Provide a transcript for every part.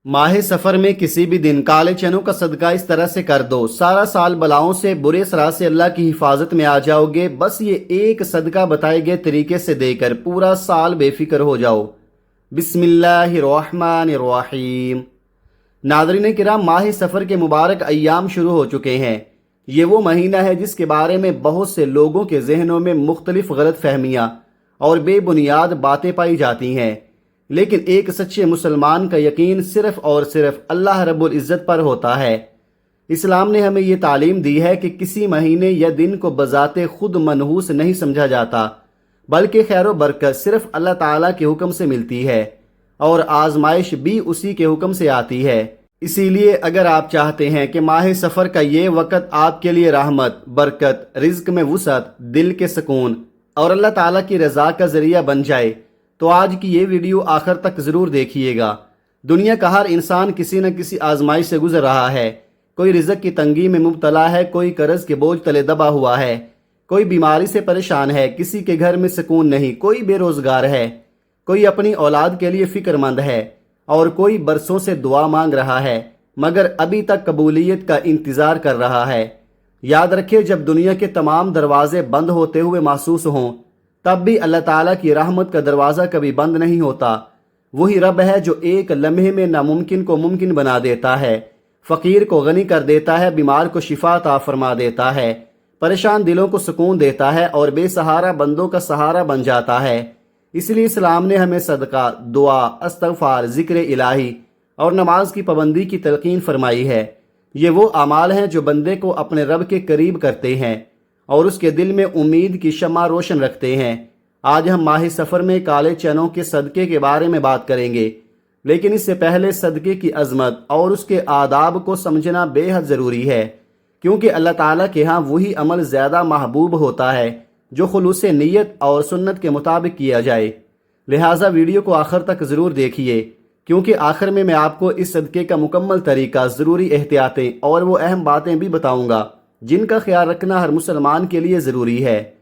माह सफर में किसी भी दिन काले चनों का सदका इस तरह से कर दो, सारा साल बलाओं से बुरे सरा से अल्लाह की हिफाजत में आ जाओगे। बस ये एक सदका बताए गए तरीके से देकर पूरा साल बेफिक्र हो जाओ। बिस्मिल्लाहिर्रहमानिर्रहीम। नाज़रीन किराम, माह सफ़र के मुबारक अय्याम शुरू हो चुके हैं। ये वो महीना है जिसके बारे में बहुत से लोगों के जहनों में मुख्तलिफ गलत फहमियाँ और बेबुनियाद बातें पाई जाती हैं, लेकिन एक सच्चे मुसलमान का यकीन सिर्फ और सिर्फ अल्लाह रब्बुल इज़्ज़त पर होता है। इस्लाम ने हमें ये तालीम दी है कि किसी महीने या दिन को बजाते खुद मनहूस नहीं समझा जाता, बल्कि खैर बरकत सिर्फ अल्लाह ताला के हुक्म से मिलती है और आजमाइश भी उसी के हुक्म से आती है। इसीलिए अगर आप चाहते हैं कि माह सफ़र का ये वक़्त आपके लिए रहमत, बरकत, रिज्क में वुसअत, दिल के सुकून और अल्लाह ताला की रज़ा का ज़रिया बन जाए, तो आज की ये वीडियो आखिर तक ज़रूर देखिएगा। दुनिया का हर इंसान किसी न किसी आजमाइश से गुजर रहा है। कोई रिज़्क की तंगी में मुब्तला है, कोई कर्ज के बोझ तले दबा हुआ है, कोई बीमारी से परेशान है, किसी के घर में सुकून नहीं, कोई बेरोज़गार है, कोई अपनी औलाद के लिए फ़िक्रमंद है और कोई बरसों से दुआ मांग रहा है मगर अभी तक कबूलियत का इंतज़ार कर रहा है। याद रखिए, जब दुनिया के तमाम दरवाजे बंद होते हुए महसूस हों, तब भी अल्लाह ताला की रहमत का दरवाज़ा कभी बंद नहीं होता। वही रब है जो एक लम्हे में नामुमकिन को मुमकिन बना देता है, फ़कीर को गनी कर देता है, बीमार को शिफा अता फरमा देता है, परेशान दिलों को सुकून देता है और बेसहारा बंदों का सहारा बन जाता है। इसलिए इस्लाम ने हमें सदका, दुआ, इस्तग़फ़ार, ज़िक्र इलाही और नमाज की पाबंदी की तलकीन फरमाई है। ये वो अमाल हैं जो बंदे को अपने रब के करीब करते हैं और उसके दिल में उम्मीद की शम्मा रोशन रखते हैं। आज हम माह सफ़र में काले चनों के सदक़े के बारे में बात करेंगे, लेकिन इससे पहले सदक़े की अज़मत और उसके आदाब को समझना बेहद ज़रूरी है, क्योंकि अल्लाह ताला के यहाँ वही अमल ज़्यादा महबूब होता है जो खुलूस नीयत और सुन्नत के मुताबिक किया जाए। लिहाजा वीडियो को आखिर तक ज़रूर देखिए, क्योंकि आखिर में मैं आपको इस सदक़े का मुकम्मल तरीका, ज़रूरी एहतियातें और वो अहम बातें भी बताऊँगा जिनका ख्याल रखना हर मुसलमान के लिए ज़रूरी है।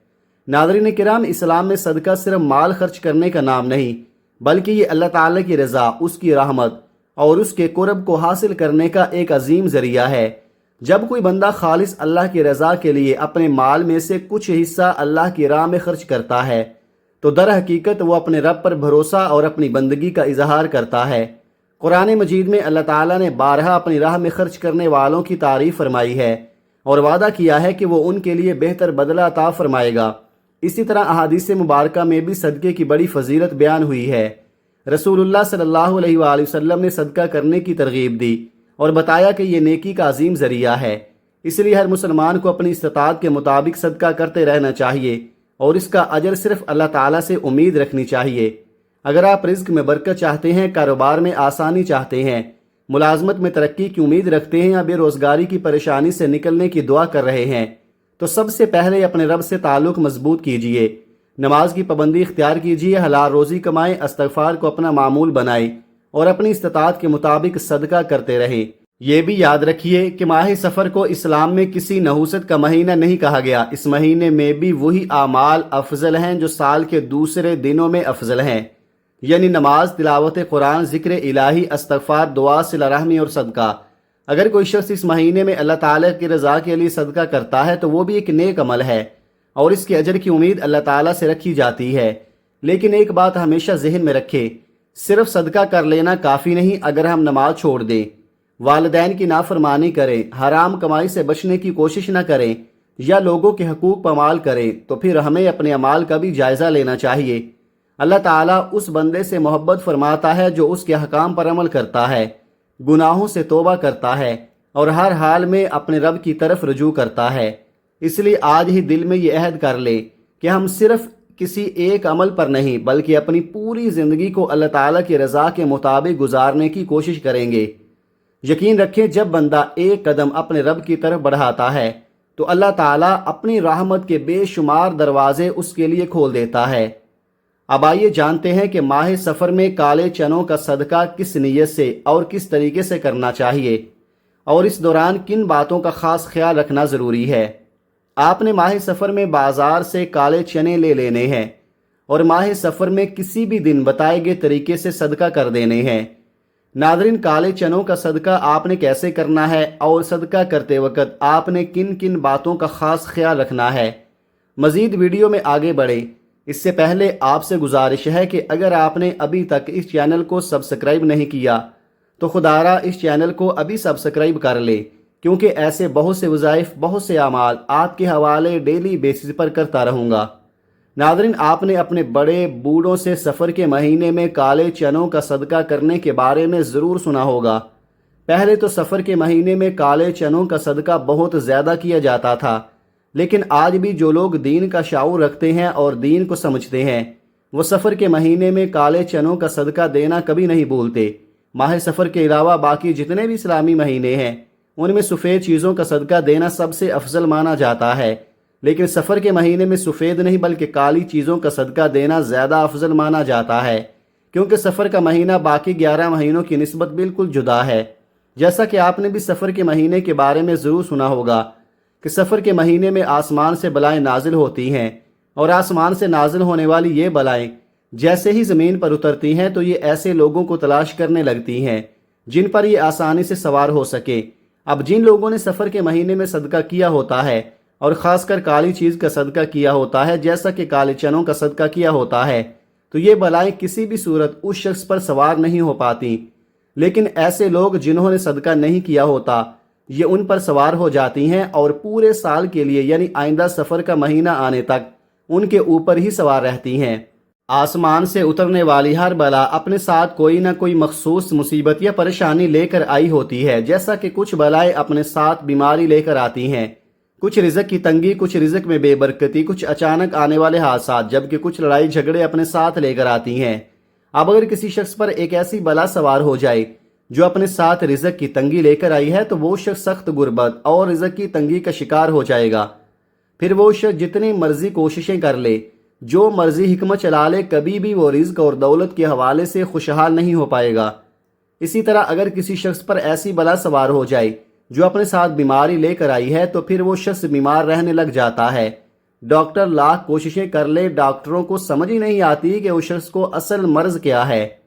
नाज़रीन किराम, इस्लाम में सदका सिर्फ माल खर्च करने का नाम नहीं, बल्कि ये अल्लाह ताला की रज़ा, उसकी रहमत और उसके कुर्ब को हासिल करने का एक अजीम ज़रिया है। जब कोई बंदा खालिस अल्लाह की रज़ा के लिए अपने माल में से कुछ हिस्सा अल्लाह की राह में खर्च करता है, तो दर हकीकत वो अपने रब पर भरोसा और अपनी बंदगी का इजहार करता है। कुरान मजीद में अल्लाह ताला ने बारहा अपनी राह में खर्च करने वालों की तारीफ फरमाई है और वादा किया है कि वो उनके लिए बेहतर बदला अता फरमाएगा। इसी तरह अहादीस मुबारका में भी सदक़े की बड़ी फजीलत बयान हुई है। रसूलुल्लाह सल्लल्लाहु अलैहि वसल्लम ने सदका करने की तरगीब दी और बताया कि ये नेकी का अजीम ज़रिया है। इसलिए हर मुसलमान को अपनी इस्तिताअत के मुताबिक सदका करते रहना चाहिए और इसका अजर सिर्फ अल्लाह ताला से उम्मीद रखनी चाहिए। अगर आप रिज़्क में बरकत चाहते हैं, कारोबार में आसानी चाहते हैं, मुलाजमत में तरक्की की उम्मीद रखते हैं या बेरोज़गारी की परेशानी से निकलने की दुआ कर रहे हैं, तो सबसे पहले अपने रब से ताल्लुक़ मजबूत कीजिए, नमाज की पाबंदी इख्तियार कीजिए, हलाल रोज़ी कमाएं, इस्तग़फ़ार को अपना मामूल बनाएं और अपनी इस्तिताअत के मुताबिक सदका करते रहें। ये भी याद रखिए कि माह सफ़र को इस्लाम में किसी नहूसत का महीना नहीं कहा गया। इस महीने में भी वही आमाल अफजल हैं जो साल के दूसरे दिनों में अफजल हैं, यानी नमाज, तिलावत कुरान, ज़िक्र इलाही, इस्तग़फ़ार, दुआ, सिला रहमी और सदका। अगर कोई शख्स इस महीने में अल्लाह ताला की रज़ा के लिए सदका करता है तो वो भी एक नेक अमल है और इसके अजर की उम्मीद अल्लाह ताला से रखी जाती है। लेकिन एक बात हमेशा जहन में रखें, सिर्फ सदका कर लेना काफ़ी नहीं। अगर हम नमाज छोड़ दें, वालिदैन की नाफरमानी करें, हराम कमाई से बचने की कोशिश न करें या लोगों के हकूक़ पामाल करें, तो फिर हमें अपने अमाल का भी जायज़ा लेना चाहिए। अल्लाह ताला उस बंदे से मोहब्बत फरमाता है जो उसके हकाम पर अमल करता है, गुनाहों से तौबा करता है और हर हाल में अपने रब की तरफ रुजू करता है। इसलिए आज ही दिल में ये अहद कर ले कि हम सिर्फ किसी एक अमल पर नहीं, बल्कि अपनी पूरी ज़िंदगी को अल्लाह ताला की रज़ा के मुताबिक गुजारने की कोशिश करेंगे। यकीन रखें, जब बंदा एक कदम अपने रब की तरफ बढ़ाता है तो अल्लाह ताला अपनी रहमत के बेशुमार दरवाजे उसके लिए खोल देता है। अब आइए जानते हैं कि माह सफ़र में काले चनों का सदका किस नीयत से और किस तरीके से करना चाहिए और इस दौरान किन बातों का ख़ास ख्याल रखना ज़रूरी है। आपने माह सफ़र में बाज़ार से काले चने ले लेने हैं और माह सफ़र में किसी भी दिन बताए गए तरीके से सदका कर देने हैं। नादरीन, काले चनों का सदका आपने कैसे करना है और सदका करते वक्त आपने किन किन बातों का ख़ास ख्याल रखना है। मज़ीद वीडियो में आगे बढ़े इससे पहले आपसे गुजारिश है कि अगर आपने अभी तक इस चैनल को सब्सक्राइब नहीं किया तो खुदारा इस चैनल को अभी सब्सक्राइब कर ले, क्योंकि ऐसे बहुत से वज़ाइफ, बहुत से अमाल आपके हवाले डेली बेसिस पर करता रहूँगा। नादरीन, आपने अपने बड़े बूढ़ों से सफ़र के महीने में काले चनों का सदका करने के बारे में ज़रूर सुना होगा। पहले तो सफ़र के महीने में काले चनों का सदका बहुत ज़्यादा किया जाता था, लेकिन आज भी जो लोग दीन का शाऊर रखते हैं और दीन को समझते हैं वो सफ़र के महीने में काले चनों का सदका देना कभी नहीं भूलते। माह सफ़र के अलावा बाकी जितने भी इस्लामी महीने हैं उनमें सफ़ेद चीज़ों का सदका देना सबसे अफजल माना जाता है, लेकिन सफ़र के महीने में सफ़ेद नहीं बल्कि काली चीज़ों का सदका देना ज़्यादा अफजल माना जाता है, क्योंकि सफ़र का महीना बाकी 11 महीनों की निस्बत बिल्कुल जुदा है। जैसा कि आपने भी सफ़र के महीने के बारे में ज़रूर सुना होगा कि सफ़र के महीने में आसमान से बलाएँ नाजिल होती हैं, और आसमान से नाजिल होने वाली ये बलाएँ जैसे ही ज़मीन पर उतरती हैं तो ये ऐसे लोगों को तलाश करने लगती हैं जिन पर ये आसानी से सवार हो सके। अब जिन लोगों ने सफ़र के महीने में सदका किया होता है और ख़ासकर काली चीज़ का सदका किया होता है, जैसा कि काले चनों का सदका किया होता है, तो ये बलाएँ किसी भी सूरत उस शख्स पर सवार नहीं हो पाती। लेकिन ऐसे लोग जिन्होंने सदका नहीं किया होता ये उन पर सवार हो जाती हैं और पूरे साल के लिए यानी आइंदा सफ़र का महीना आने तक उनके ऊपर ही सवार रहती हैं। आसमान से उतरने वाली हर बला अपने साथ कोई ना कोई मखसूस मुसीबत या परेशानी लेकर आई होती है। जैसा कि कुछ बलाएँ अपने साथ बीमारी लेकर आती हैं, कुछ रिज़्क की तंगी, कुछ रिज़्क में बेबरकती, कुछ अचानक आने वाले हादसात, जबकि कुछ लड़ाई झगड़े अपने साथ लेकर आती हैं। अब अगर किसी शख्स पर एक ऐसी बला सवार हो जाए जो अपने साथ रिज़्क की तंगी लेकर आई है तो वो शख्स सख्त गुर्बत और रिज़्क की तंगी का शिकार हो जाएगा। फिर वो शख्स जितनी मर्जी कोशिशें कर ले, जो मर्जी हिकमत चला ले, कभी भी वो रिज़्क और दौलत के हवाले से खुशहाल नहीं हो पाएगा। इसी तरह अगर किसी शख्स पर ऐसी बला सवार हो जाए जो अपने साथ बीमारी लेकर आई है तो फिर वो शख्स बीमार रहने लग जाता है। डॉक्टर लाख कोशिशें कर ले, डॉक्टरों को समझ ही नहीं आती कि उस शख्स को असल मर्ज क्या है।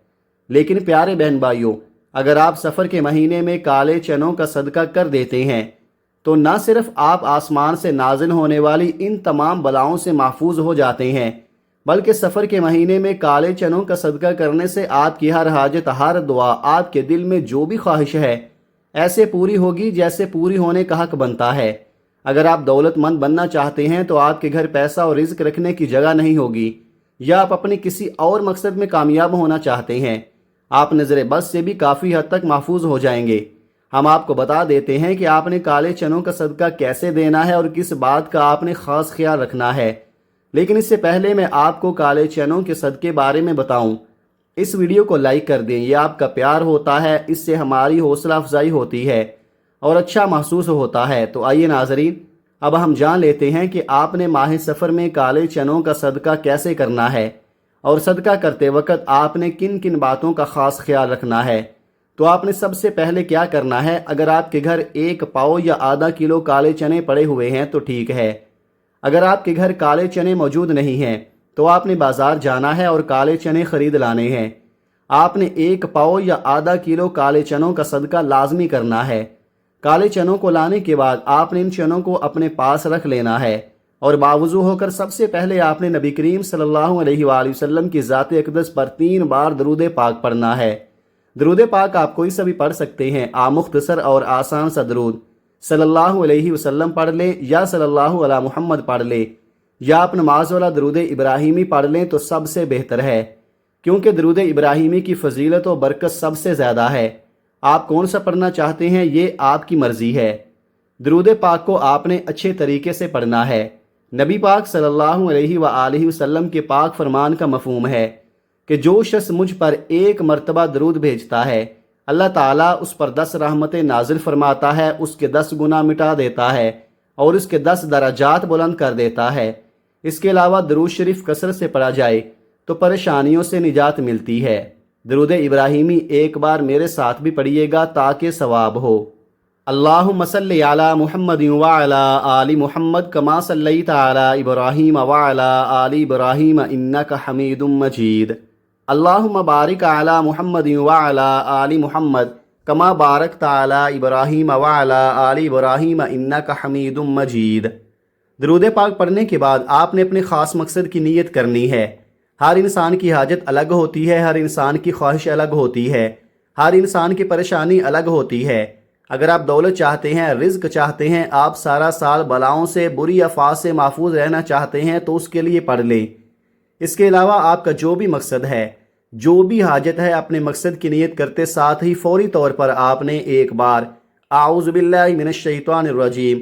लेकिन प्यारे बहन भाइयों, अगर आप सफ़र के महीने में काले चनों का सदका कर देते हैं तो न सिर्फ आप आसमान से नाजिल होने वाली इन तमाम बलाओं से महफूज हो जाते हैं, बल्कि सफ़र के महीने में काले चनों का सदका करने से आपकी हर हाजत, हर दुआ, आपके दिल में जो भी ख्वाहिश है ऐसे पूरी होगी जैसे पूरी होने का हक बनता है। अगर आप दौलतमंद बनना चाहते हैं तो आपके घर पैसा और रिज़्क रखने की जगह नहीं होगी, या आप अपने किसी और मकसद में कामयाब होना चाहते हैं, आप नज़र बस से भी काफ़ी हद तक महफूज हो जाएंगे। हम आपको बता देते हैं कि आपने काले चनों का सदका कैसे देना है और किस बात का आपने ख़ास ख्याल रखना है। लेकिन इससे पहले मैं आपको काले चनों के सदके बारे में बताऊं, इस वीडियो को लाइक कर दें। यह आपका प्यार होता है, इससे हमारी हौसला अफजाई होती है और अच्छा महसूस होता है। तो आइए नाजरीन, अब हम जान लेते हैं कि आपने माह सफ़र में काले चनों का सदका कैसे करना है और सदका करते वक्त आपने किन किन बातों का ख़ास ख्याल रखना है। तो आपने सबसे पहले क्या करना है, अगर आपके घर 1 पाव या आधा किलो काले चने पड़े हुए हैं तो ठीक है। अगर आपके घर काले चने मौजूद नहीं हैं तो आपने बाज़ार जाना है और काले चने ख़रीद लाने हैं। आपने 1 पाव या आधा किलो काले चनों का सदका लाजमी करना है। काले चनों को लाने के बाद आपने इन चनों को अपने पास रख लेना है और बावजू होकर सबसे पहले आपने नबी करीम सल्लल्लाहु अलैहि वसल्लम की ज़ात अक़दस पर 3 बार दरूद पाक पढ़ना है। दरूद पाक आप कोई सा भी पढ़ सकते हैं। आप मुख्तसर और आसान सा दरूद सल्लल्लाहु अलैहि वसल्लम पढ़ लें या सल्लल्लाहु अला मुहम्मद पढ़ लें, या आप नमाज वाला दरूद इब्राहिमी पढ़ लें तो सबसे बेहतर है, क्योंकि दरूद इब्राहिमी की फजीलत और बरकत सबसे ज़्यादा है। आप कौन सा पढ़ना चाहते हैं ये आपकी मर्ज़ी है। दरूद पाक को आपने अच्छे तरीके से पढ़ना है। नबी पाक सल्लल्लाहु अलैहि वसल्लम के पाक फरमान का मफहूम है कि जो शख्स मुझ पर 1 मरतबा दरूद भेजता है अल्लाह ताला उस पर 10 रहमतें नाजिल फरमाता है, उसके 10 गुनाह मिटा देता है और उसके 10 दराजात बुलंद कर देता है। इसके अलावा दरूद शरीफ कसरत से पढ़ा जाए तो परेशानियों से निजात मिलती है। दरूद इब्राहिमी एक बार मेरे साथ भी पढ़िएगा ताकि सवाब हो। अल्लाहुम्मा सल्लि अला मुहम्मदिन व अला आलि मुहम्मद कमा सल्लैता अला इब्राहीम व अला आलि इब्राहीम इन्नका हमीदुम मजीद। अल्लाहुम्मा बारिक अला मुहम्मद व अला आलि मुहम्मद कमा बारकत अला इब्राहीम व अला आलि इब्राहीम इन्नका हमीदुम मजीद। दरूद पाक पढ़ने के बाद आपने अपने ख़ास मकसद की नीयत करनी है। हर इंसान की हाजत अलग होती है, हर इंसान की ख्वाहिश अलग होती है, हर इंसान की परेशानी अलग होती है। अगर आप दौलत चाहते हैं, रिज़्क चाहते हैं, आप सारा साल बलाओं से, बुरी अफ़वाह से महफूज रहना चाहते हैं तो उसके लिए पढ़ लें। इसके अलावा आपका जो भी मकसद है, जो भी हाजत है, अपने मकसद की नीयत करते साथ ही फौरी तौर पर आपने एक बार आऊज़ु बिल्लाहि मिनश शैतानिर रजीम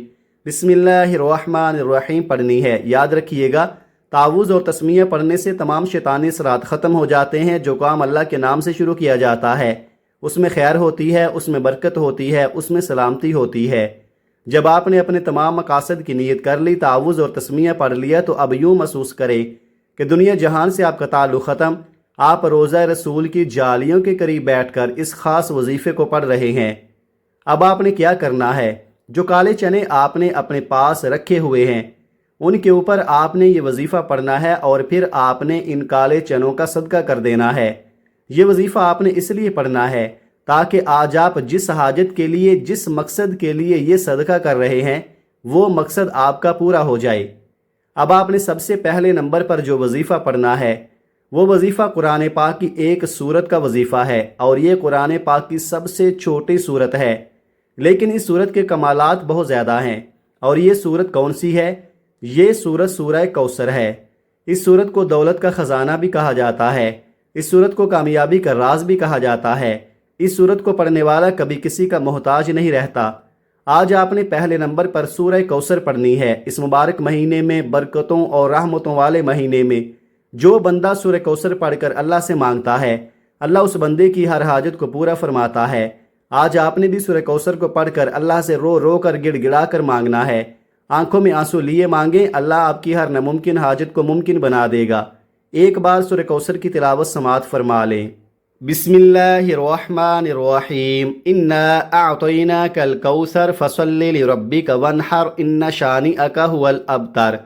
बिस्मिल्लाहिर्रहमानिर्रहीम पढ़नी है। याद रखिएगा, तावुज़ और तस्मीया पढ़ने से तमाम शैतानी असरात ख़त्म हो जाते हैं। जो काम अल्लाह के नाम से शुरू किया जाता है उसमें खैर होती है, उसमें बरकत होती है, उसमें सलामती होती है। जब आपने अपने तमाम मकासद की नीयत कर ली, तावुज़ और तस्मीया पढ़ लिया, तो अब यूँ महसूस करें कि दुनिया जहान से आपका ताल्लुक़ ख़त्म। आप रोज़ा रसूल की जालियों के करीब बैठकर इस ख़ास वजीफ़े को पढ़ रहे हैं। अब आपने क्या करना है? जो काले चने आपने अपने पास रखे हुए हैं उनके ऊपर आपने ये वजीफ़ा पढ़ना है और फिर आपने इन काले चनों का सदका कर देना है। ये वजीफ़ा आपने इसलिए पढ़ना है ताकि आज आप जिस हाजत के लिए, जिस मकसद के लिए ये सदका कर रहे हैं, वो मकसद आपका पूरा हो जाए। अब आपने सबसे पहले नंबर पर जो वजीफ़ा पढ़ना है वो वजीफ़ा कुरान पाक की एक सूरत का वजीफ़ा है और ये कुरान पाक की सबसे छोटी सूरत है, लेकिन इस सूरत के कमालात बहुत ज़्यादा हैं। और ये सूरत कौन सी है? ये सूरत सूरह कौसर है। इस सूरत को दौलत का ख़जाना भी कहा जाता है। इस सूरत को कामयाबी का राज भी कहा जाता है। इस सूरत को पढ़ने वाला कभी किसी का मोहताज नहीं रहता। आज आपने पहले नंबर पर सूरह कौसर पढ़नी है। इस मुबारक महीने में, बरकतों और रहमतों वाले महीने में, जो बंदा सूरह कौसर पढ़कर अल्लाह से मांगता है, अल्लाह उस बंदे की हर हाजत को पूरा फरमाता है। आज आपने भी सूरह कौसर को पढ़कर अल्लाह से रो रो कर, गिड़गिड़ा कर मांगना है। आंखों में आंसू लिए मांगे, अल्लाह आपकी हर नामुमकिन हाजत को मुमकिन बना देगा। एक बार सूरह कौसर की तिलावत समाअत फरमा लें। बिस्मिल्लाहिर्रहमानिर्रहीम इन्ना अअतैनाकल कौसर फसल्लि लिरब्बिक वन्हर इन्ना शानिअका हुवल अबतर।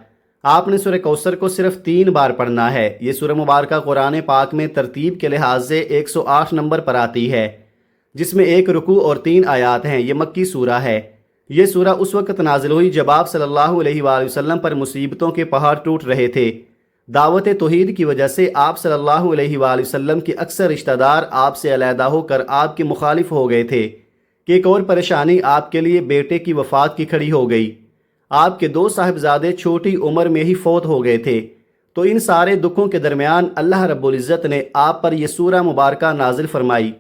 आपने सूरह कौसर को सिर्फ 3 बार पढ़ना है। ये सूरह मुबारक कुरान पाक में तरतीब के लिहाज से 108 नंबर पर आती है, जिसमें 1 रुकू और 3 आयात हैं। ये मक्की सूरह है। ये सूरह उस वक़्त नाजिल हुई जब आप सल्लल्लाहु अलैहि वसल्लम पर मुसीबतों के पहाड़ टूट रहे थे। दावत तौहीद की वजह से आप सल्लल्लाहु अलैहि वसल्लम के अक्सर रिश्तेदार आपसे अलहदा होकर आपके मुखालिफ हो गए थे कि एक और परेशानी आपके लिए बेटे की वफ़ात की खड़ी हो गई। आपके 2 साहिबजादे छोटी उम्र में ही फौत हो गए थे। तो इन सारे दुखों के दरमियान अल्लाह रब्बुल इज़्ज़त ने आप पर यह सूरह मुबारक नाजिल फरमाई।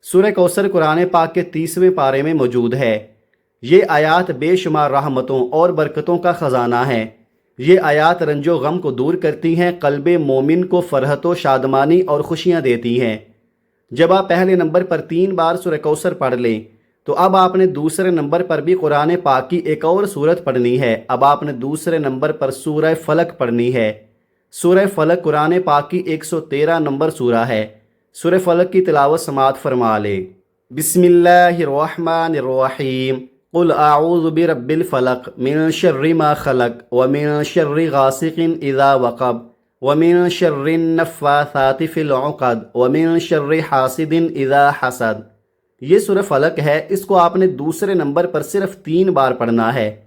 सूरह कौसर कुरान पाक के 30वें पारे में मौजूद है। ये आयात बेशुमार रहमतों और बरकतों का ख़जाना है। ये आयात रंजो गम को दूर करती हैं, क़ल्बे मोमिन को फ़रहत व शादमानी और खुशियाँ देती हैं। जब आप पहले नंबर पर 3 बार सूरह कौसर पढ़ लें तो अब आपने दूसरे नंबर पर भी कुरान पाक की एक और सूरत पढ़नी है। अब आपने दूसरे नंबर पर सूरह फलक पढ़नी है। सूरह फलक कुरान पाक की 113 नंबर सूरह है। सूरह फलक की तिलावत समाअत फरमा ले। बिस्मिल्लाहिर्रहमानिर्रहीम कुल आऊज़ु बिरब्बिल फलक मिन शर्रि मा खलक व मिन शर्रि गासिकिन इज़ा वक़ब व मिन शर्रि नफ़्फ़ासाति फ़िल उक़द व मिन शर्रि हासिदिन इज़ा हसद। ये सूरह फलक है। इसको आपने दूसरे नंबर पर सिर्फ 3 बार पढ़ना है।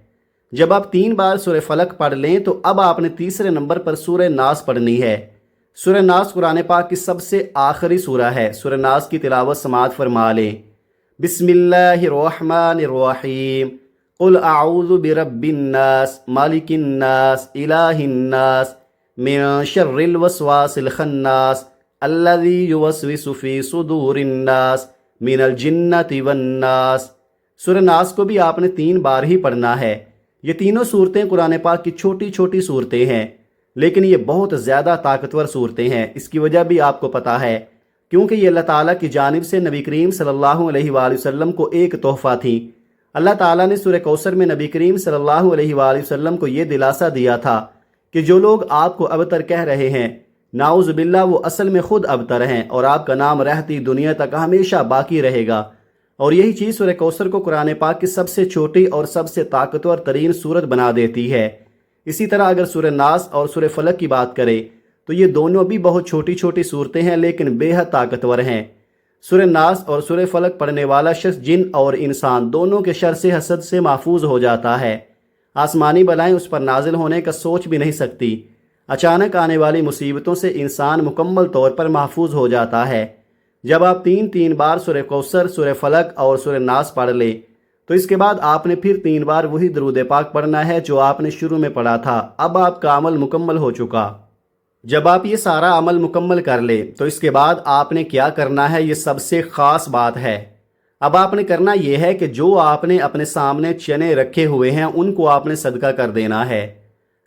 जब आप 3 बार सूरह फलक पढ़ लें तो अब आपने तीसरे नंबर पर सूरह नास पढ़नी है। सूरह नास कुरान पाक की सबसे आखिरी सूरह है। सूरह नास की तिलावत समाअत फरमा लें। बिस्मिल्लाहिर्रहमानिर्रहीम कुल आऊज़ु बिरब्बिन नास मालिकिन नास इलाहिन नास मिन शर्रिल वस्वासिल खन्नास अल्लज़ी युवस्विसु फ़ी सुदूरिन नास मिनल जिन्नति वन नास। सूरह नास को भी आपने 3 बार ही पढ़ना है। ये तीनों सूरतें कुरान पाक की छोटी छोटी सूरतें हैं, लेकिन ये बहुत ज़्यादा ताकतवर सूरतें हैं। इसकी वजह भी आपको पता है, क्योंकि ये अल्लाह ताला की जानिब से नबी करीम सल्लल्लाहु अलैहि वसल्लम को एक तोहफ़ा थी। अल्लाह ताला ने सूरह कौसर में नबी करीम सल्लल्लाहु अलैहि वसल्लम को ये दिलासा दिया था कि जो लोग आपको अबतर कह रहे हैं, नाउज़ बिल्लाह, वो असल में खुद अबतर हैं और आपका नाम रहती दुनिया तक हमेशा बाकी रहेगा। और यही चीज़ सूरह कौसर को कुरान पाक की सबसे छोटी और सबसे ताकतवर तरीन सूरत बना देती है। इसी तरह अगर सूरह नास और सूरह फलक की बात करें تو یہ دونوں بھی بہت چھوٹی چھوٹی صورتیں ہیں لیکن بے حد طاقتور ہیں۔ سورہ ناس اور سورہ فلق پڑھنے والا شخص جن اور انسان دونوں کے شر سے حسد سے محفوظ ہو جاتا ہے۔ آسمانی بلائیں اس پر نازل ہونے کا سوچ بھی نہیں سکتی۔ اچانک آنے والی مصیبتوں سے انسان مکمل طور پر محفوظ ہو جاتا ہے۔ جب آپ تین بار سورہ کوثر، سورہ فلق اور سورہ ناس پڑھ لیں تو اس کے بعد آپ نے پھر 3 بار وہی درود پاک پڑھنا ہے جو آپ نے شروع میں پڑھا تھا۔ اب آپ کا عمل مکمل ہو چکا۔ جب آپ یہ سارا عمل مکمل کر لیں تو اس کے بعد آپ نے کیا کرنا ہے، یہ سب سے خاص بات ہے۔ اب آپ نے کرنا یہ ہے کہ جو آپ نے اپنے سامنے چنے رکھے ہوئے ہیں ان کو آپ نے صدقہ کر دینا ہے۔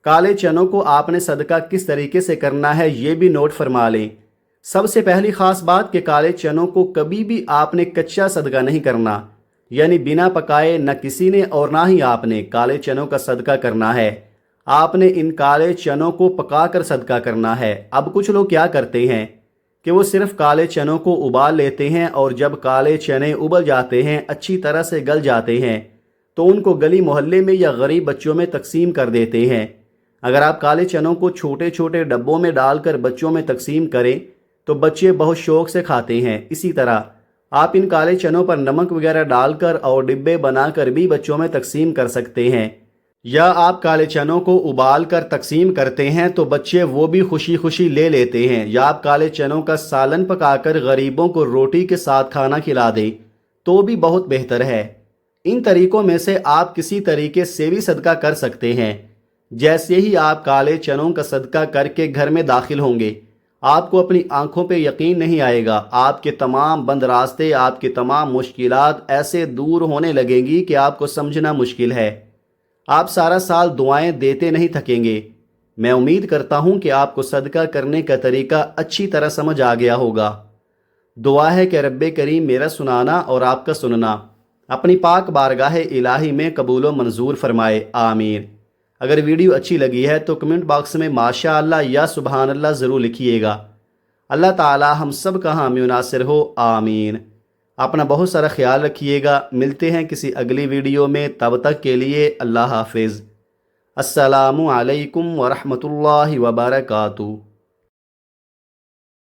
کالے چنوں کو آپ نے صدقہ کس طریقے سے کرنا ہے یہ بھی نوٹ فرما لیں۔ سب سے پہلی خاص بات کہ کالے چنوں کو کبھی بھی آپ نے کچا صدقہ نہیں کرنا، یعنی بنا پکائے نہ کسی نے اور نہ ہی آپ نے کالے چنوں کا صدقہ کرنا ہے۔ آپ نے ان کالے چنوں کو پکا کر صدقہ کرنا ہے۔ اب کچھ لوگ کیا کرتے ہیں کہ وہ صرف کالے چنوں کو ابال لیتے ہیں اور جب کالے چنے ابل جاتے ہیں، اچھی طرح سے گل جاتے ہیں تو ان کو گلی محلے میں یا غریب بچوں میں تقسیم کر دیتے ہیں۔ اگر آپ کالے چنوں کو چھوٹے چھوٹے ڈبوں میں ڈال کر بچوں میں تقسیم کریں تو بچے بہت شوق سے کھاتے ہیں۔ اسی طرح آپ ان کالے چنوں پر نمک وغیرہ ڈال کر اور ڈبے بنا کر بھی بچوں میں تقسیم کر سکتے ہیں، یا آپ کالے چنوں کو ابال کر تقسیم کرتے ہیں تو بچے وہ بھی خوشی خوشی لے لیتے ہیں، یا آپ کالے چنوں کا سالن پکا کر غریبوں کو روٹی کے ساتھ کھانا کھلا دیں تو بھی بہت بہتر ہے۔ ان طریقوں میں سے آپ کسی طریقے سے بھی صدقہ کر سکتے ہیں۔ جیسے ہی آپ کالے چنوں کا صدقہ کر کے گھر میں داخل ہوں گے، آپ کو اپنی آنکھوں پہ یقین نہیں آئے گا، آپ کے تمام بند راستے، آپ کے تمام مشکلات ایسے دور ہونے لگیں گی کہ آپ کو سمجھنا مشکل ہے۔ آپ سارا سال دعائیں دیتے نہیں تھکیں گے۔ میں امید کرتا ہوں کہ آپ کو صدقہ کرنے کا طریقہ اچھی طرح سمجھ آ گیا ہوگا۔ دعا ہے کہ رب کریم میرا سنانا اور آپ کا سننا اپنی پاک بارگاہ الہی میں قبول و منظور فرمائے، آمین۔ اگر ویڈیو اچھی لگی ہے تو کمنٹ باکس میں ماشاء اللہ یا سبحان اللہ ضرور لکھیے گا۔ اللہ تعالی ہم سب کا حامی و ناصر ہو، آمین۔ اپنا بہت سارا خیال رکھیے گا۔ ملتے ہیں کسی اگلی ویڈیو میں، تب تک کے لیے اللہ حافظ۔ السلام علیکم ورحمۃ اللہ وبرکاتہ۔